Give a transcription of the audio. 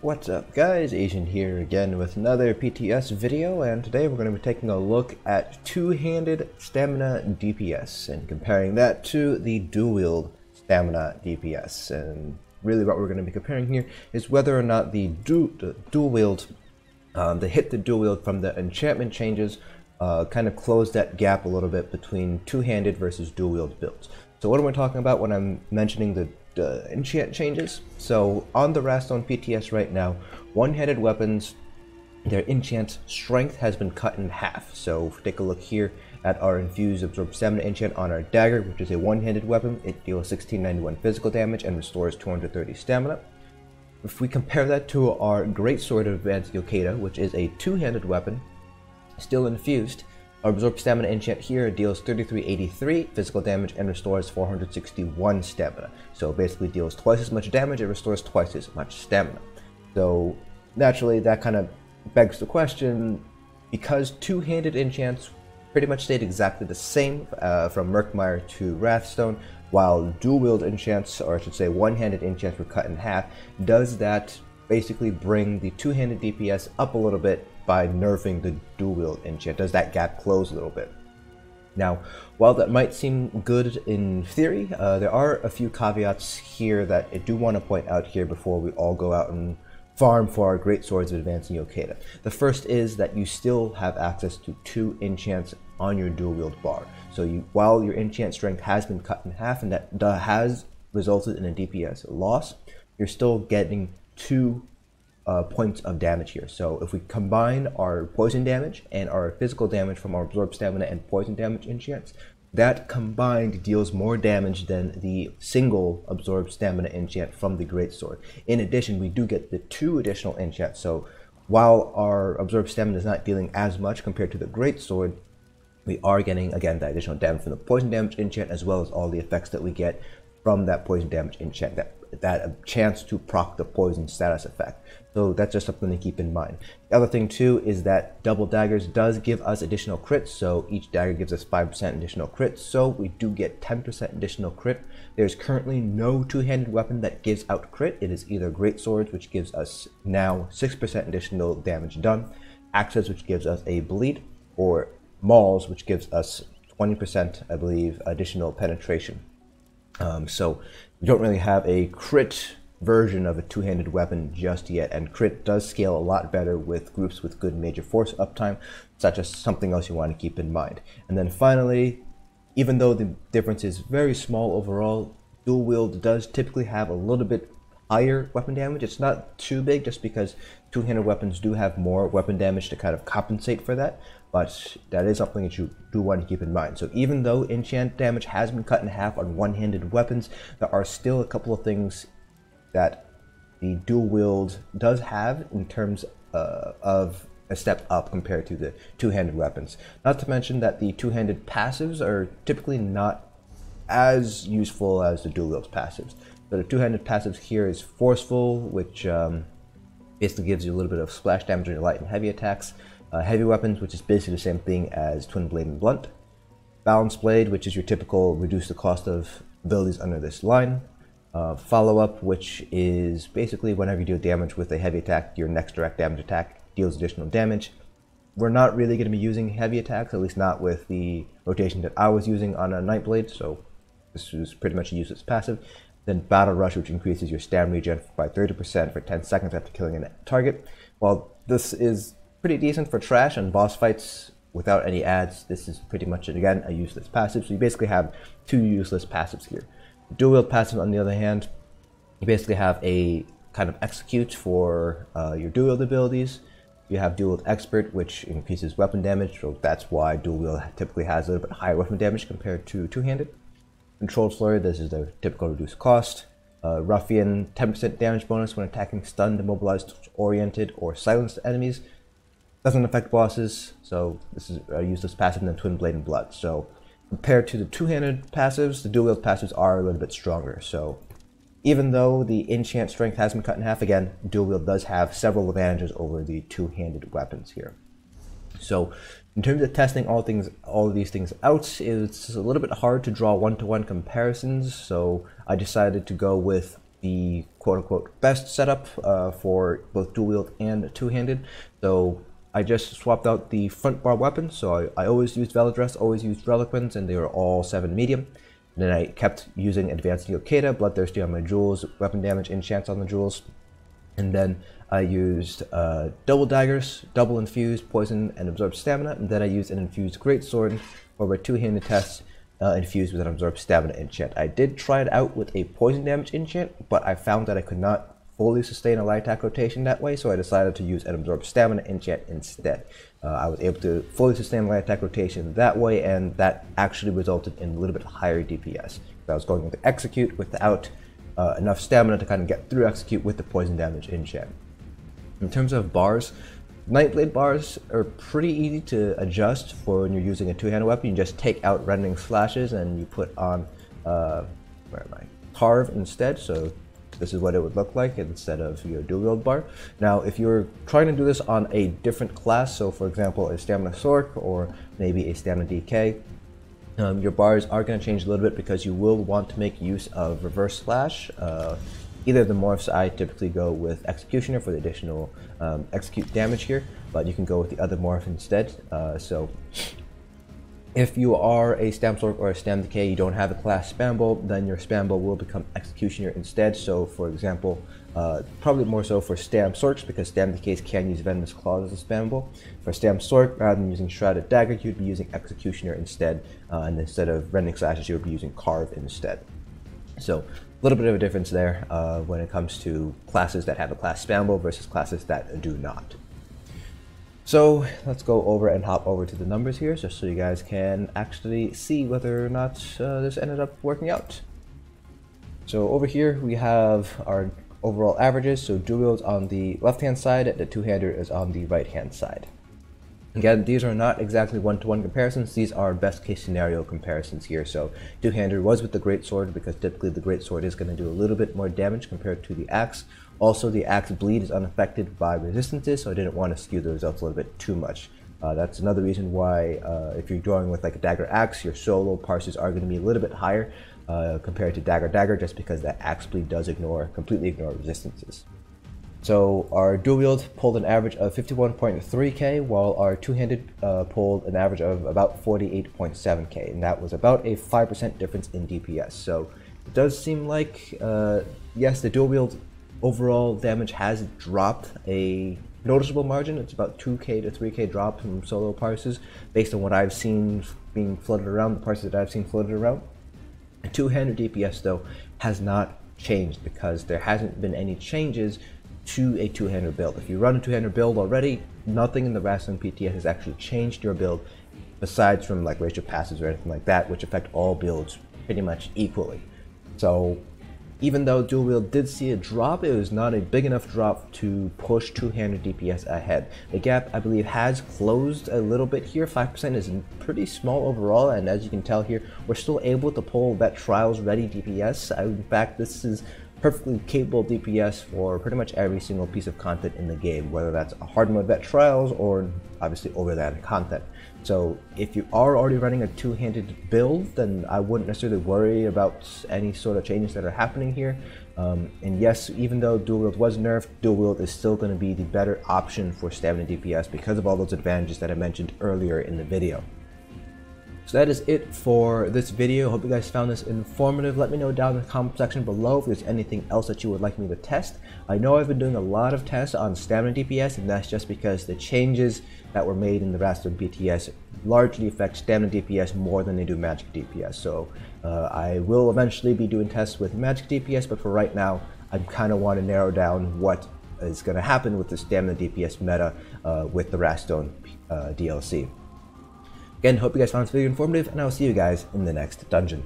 What's up guys, Asian here again with another PTS video, and today we're going to be taking a look at two-handed stamina DPS and comparing that to the dual wield stamina DPS. And really what we're going to be comparing here is whether or not the dual wield, the hit the dual wield from the enchantment changes kind of close that gap a little bit between two-handed versus dual wield builds. So what am I talking about when I'm mentioning the enchant changes? So on the Wrathstone PTS right now, one-handed weapons, their enchant strength has been cut in half. So if we take a look here at our infused absorb stamina enchant on our dagger, which is a one-handed weapon, it deals 1691 physical damage and restores 230 stamina. If we compare that to our greatsword of advanced Yokeda, which is a two-handed weapon, still infused, our absorb stamina enchant here deals 3383 physical damage and restores 461 stamina. So basically deals twice as much damage and restores twice as much stamina. So naturally that kind of begs the question, because two-handed enchants pretty much stayed exactly the same from Murkmire to Wrathstone, while dual wield enchants, or I should say one-handed enchants, were cut in half, does that basically bring the two-handed DPS up a little bit by nerfing the dual wield enchant? Does that gap close a little bit? Now, while that might seem good in theory, there are a few caveats here that I do want to point out here before we all go out and farm for our great swords of advancing Yokeda. The first is that you still have access to two enchants on your dual wield bar. So while your enchant strength has been cut in half and that has resulted in a DPS loss, you're still getting two points of damage here. So if we combine our poison damage and our physical damage from our absorb stamina and poison damage enchants, that combined deals more damage than the single absorb stamina enchant from the greatsword. In addition, we do get the two additional enchants. So while our absorb stamina is not dealing as much compared to the greatsword, we are getting again the additional damage from the poison damage enchant, as well as all the effects that we get from that poison damage enchant, that chance to proc the poison status effect. So that's just something to keep in mind. The other thing too is that double daggers does give us additional crits, so each dagger gives us 5% additional crits, so we do get 10% additional crit. There's currently no two-handed weapon that gives out crit. It is either great swords, which gives us now 6% additional damage done, axes, which gives us a bleed, or mauls, which gives us 20%, I believe, additional penetration. So we don't really have a crit version of a two-handed weapon just yet, and crit does scale a lot better with groups with good major force uptime, such as something else you want to keep in mind. And then finally, even though the difference is very small overall, dual wield does typically have a little bit higher weapon damage. It's not too big just because two-handed weapons do have more weapon damage to kind of compensate for that, but that is something that you do want to keep in mind. So even though enchant damage has been cut in half on one-handed weapons, there are still a couple of things that the dual wield does have in terms of a step up compared to the two-handed weapons. Not to mention that the two-handed passives are typically not as useful as the dual wield passives. So the two-handed passives here is forceful, which basically gives you a little bit of splash damage on your light and heavy attacks. Heavy weapons, which is basically the same thing as twin blade and blunt. Balance blade, which is your typical reduce the cost of abilities under this line. Follow-up, which is basically whenever you deal damage with a heavy attack, your next direct damage attack deals additional damage. We're not really going to be using heavy attacks, at least not with the rotation that I was using on a Nightblade, so this is pretty much a useless passive. Then Battle Rush, which increases your stamina regen by 30% for 10 seconds after killing a target. While this is pretty decent for trash and boss fights without any adds, this is pretty much, again, a useless passive. So you basically have two useless passives here. Dual wield passive, on the other hand, you basically have a kind of execute for your dual wield abilities. You have dual wield expert, which increases weapon damage, so that's why dual wield typically has a little bit higher weapon damage compared to two-handed. Controlled flurry, this is the typical reduced cost. Ruffian, 10% damage bonus when attacking stunned, immobilized, oriented, or silenced enemies. Doesn't affect bosses, so this is a useless passive than Twin Blade and Blood. So compared to the two-handed passives, the dual wield passives are a little bit stronger. So even though the enchant strength has been cut in half, again, dual wield does have several advantages over the two-handed weapons here. So in terms of testing all of these things out, it's a little bit hard to draw one-to-one comparisons. So I decided to go with the quote-unquote best setup for both dual wield and two-handed. So I just swapped out the front bar weapons, so I always used Veladress, always used Reliquants, and they were all 7 medium. And then I kept using Advanced Yokeda, Bloodthirsty on my jewels, weapon damage, enchants on the jewels. And then I used double daggers, double infused, poison, and absorb stamina. And then I used an infused greatsword for my two-handed test, infused with an absorb stamina enchant. I did try it out with a poison damage enchant, but I found that I could not fully sustain a light attack rotation that way, so I decided to use an absorb stamina enchant instead. I was able to fully sustain light attack rotation that way, and that actually resulted in a little bit higher DPS. I was going with the execute without enough stamina to kind of get through execute with the poison damage enchant. In terms of bars, Nightblade bars are pretty easy to adjust for when you're using a two-handed weapon. You just take out rending slashes and you put on carve instead. So this is what it would look like instead of your dual wield bar. Now, if you're trying to do this on a different class, so for example a stamina sorc or maybe a stamina DK, your bars are going to change a little bit because you will want to make use of reverse slash. Either of the morphs, I typically go with Executioner for the additional execute damage here, but you can go with the other morph instead. So if you are a Stam Sorc or a Stam Decay, you don't have a class Spam Bow, then your Spam Bow will become Executioner instead. So for example, probably more so for Stam Sorcs, because Stam Decays can use Venomous Claws as a Spam Bow. For Stam Sorc, rather than using Shrouded Dagger, you'd be using Executioner instead, and instead of Rending Slashes, you would be using Carve instead. So a little bit of a difference there when it comes to classes that have a class Spam Bow versus classes that do not. So let's go over and hop over to the numbers here, just so you guys can actually see whether or not this ended up working out. So over here we have our overall averages. So dual wield's on the left-hand side, the two-hander is on the right-hand side. Again, these are not exactly one-to-one comparisons, these are best-case scenario comparisons here. So two-hander was with the greatsword, because typically the greatsword is going to do a little bit more damage compared to the axe. Also, the axe bleed is unaffected by resistances, so I didn't want to skew the results a little bit too much. That's another reason why if you're going with like a dagger axe, your solo parses are going to be a little bit higher compared to dagger, just because that axe bleed does completely ignore resistances. So our dual wield pulled an average of 51.3k, while our two-handed pulled an average of about 48.7k, and that was about a 5% difference in DPS. So it does seem like, yes, the dual wield overall damage has dropped a noticeable margin. It's about 2k to 3k drop from solo parses, based on what I've seen being flooded around, the parses that I've seen flooded around. The two-handed DPS, though, has not changed, because there hasn't been any changes to a two-hander build. If you run a two-hander build already, nothing in the Wrathstone PTS has actually changed your build, besides from like ratio passes or anything like that, which affect all builds pretty much equally. So even though dual wield did see a drop, it was not a big enough drop to push two-handed DPS ahead. The gap, I believe, has closed a little bit here. 5% is pretty small overall, and as you can tell here, we're still able to pull that Trials ready DPS. In fact, this is perfectly capable DPS for pretty much every single piece of content in the game, whether that's a hard mode vet Trials or obviously overland content. So if you are already running a two-handed build, then I wouldn't necessarily worry about any sort of changes that are happening here. And yes, even though dual wield was nerfed, dual wield is still going to be the better option for stamina DPS because of all those advantages that I mentioned earlier in the video. So that is it for this video. Hope you guys found this informative. Let me know down in the comment section below if there's anything else that you would like me to test. I know I've been doing a lot of tests on stamina DPS, and that's just because the changes that were made in the Wrathstone PTS largely affect stamina DPS more than they do magic DPS. So I will eventually be doing tests with magic DPS, but for right now, I kind of want to narrow down what is going to happen with the stamina DPS meta with the Wrathstone DLC. Again, hope you guys found this video informative, and I will see you guys in the next dungeon.